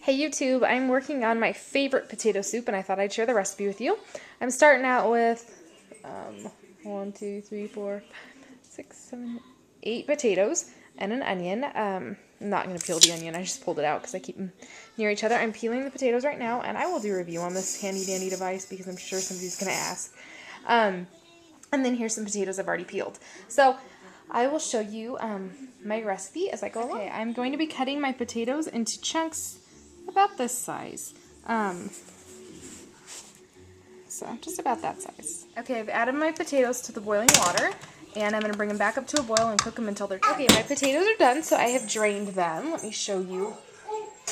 Hey YouTube, I'm working on my favorite potato soup and I thought I'd share the recipe with you. I'm starting out with 1, 2, 3, 4, 6, 7, 8 potatoes and an onion. I'm not going to peel the onion, I just pulled it out because I keep them near each other. I'm peeling the potatoes right now and I will do a review on this handy dandy device because I'm sure somebody's going to ask. And then here's some potatoes I've already peeled. So I will show you my recipe as I go along. Okay, I'm going to be cutting my potatoes into chunks about this size. So just about that size. Okay, I've added my potatoes to the boiling water and I'm going to bring them back up to a boil and cook them until they're done. Okay, my potatoes are done, so I have drained them. Let me show you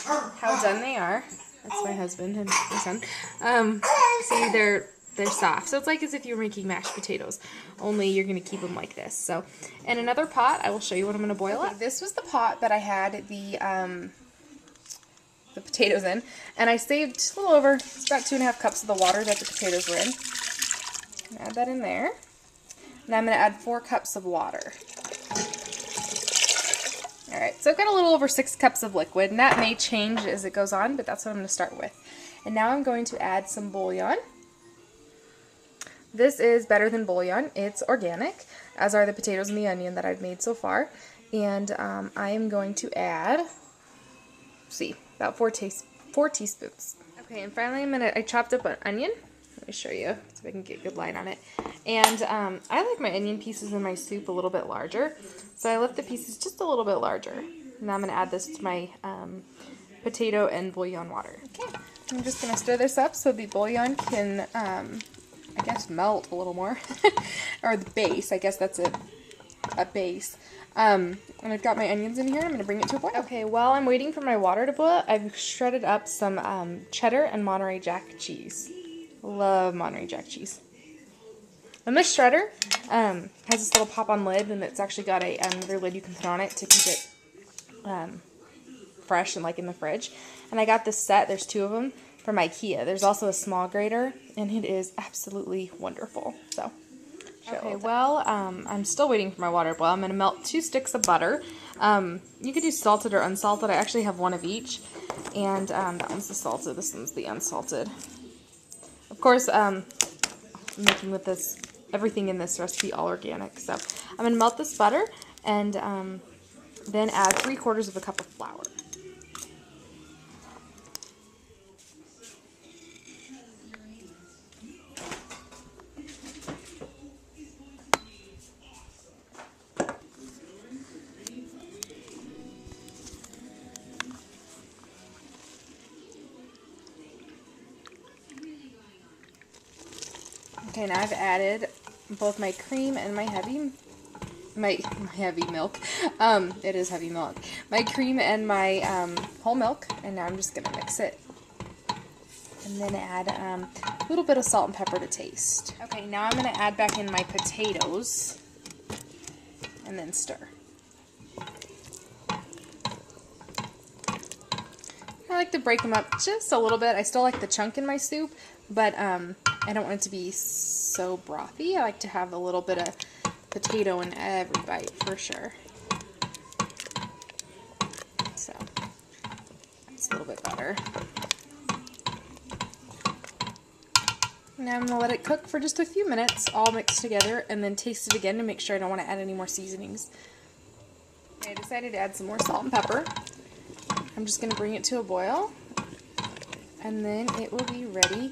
how done they are. That's my husband and my son. See, they're soft. So it's like as if you were making mashed potatoes, only you're going to keep them like this. So in another pot, I will show you what I'm going to boil up. This was the pot that I had the potatoes in, and I saved a little over, it's about 2.5 cups of the water that the potatoes were in. Add that in there. Now I'm going to add 4 cups of water. Alright, so I've got a little over 6 cups of liquid, and that may change as it goes on, but that's what I'm going to start with. And now I'm going to add some bouillon. This is better than bouillon. It's organic, as are the potatoes and the onion that I've made so far. And I am going to add, about 4 teaspoons. Okay, and finally I chopped up an onion. Let me show you so I can get a good line on it. And I like my onion pieces in my soup a little bit larger, so I left the pieces just a little bit larger. Now I'm going to add this to my potato and bouillon water. Okay, I'm just going to stir this up so the bouillon can, I guess, melt a little more. Or the base, I guess that's a base. And I've got my onions in here. I'm going to bring it to a boil. Okay, while I'm waiting for my water to boil, I've shredded up some cheddar and Monterey Jack cheese. Love Monterey Jack cheese. And this shredder has this little pop-on lid, and it's actually got another lid you can put on it to keep it fresh and like in the fridge. And I got this set. There's 2 of them from IKEA. There's also a small grater, and it is absolutely wonderful. So. Okay, well, I'm still waiting for my water to boil. I'm going to melt 2 sticks of butter. You could do salted or unsalted. I actually have one of each. And that one's the salted, this one's the unsalted. Of course, I'm making with this, everything in this recipe all organic. So I'm going to melt this butter and then add 3/4 cup of flour. Okay, now I've added both my cream and my heavy milk. It is heavy milk. My cream and my whole milk, and now I'm just going to mix it. And then add a little bit of salt and pepper to taste. Okay, now I'm going to add back in my potatoes and then stir. I like to break them up just a little bit. I still like the chunk in my soup, but I don't want it to be so brothy. I like to have a little bit of potato in every bite for sure. So that's a little bit better. Now I'm going to let it cook for just a few minutes, all mixed together, and then taste it again to make sure I don't want to add any more seasonings. Okay, I decided to add some more salt and pepper. I'm just going to bring it to a boil, and then it will be ready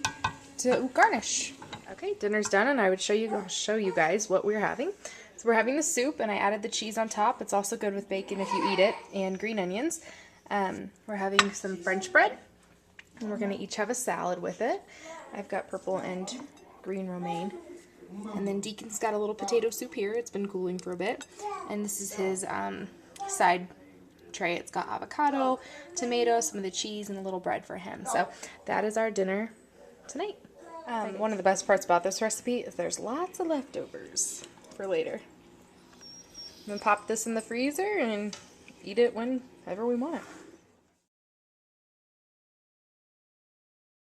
to garnish. Okay, dinner's done, and I'll show you guys what we're having. So we're having the soup, and I added the cheese on top. It's also good with bacon if you eat it, and green onions. We're having some French bread, and we're going to each have a salad with it. I've got purple and green romaine. And then Deacon's got a little potato soup here. It's been cooling for a bit. And this is his side tray. It's got avocado, tomato, some of the cheese, and a little bread for him. So that is our dinner tonight. One of the best parts about this recipe is there's lots of leftovers for later. I'm going to pop this in the freezer and eat it whenever we want it.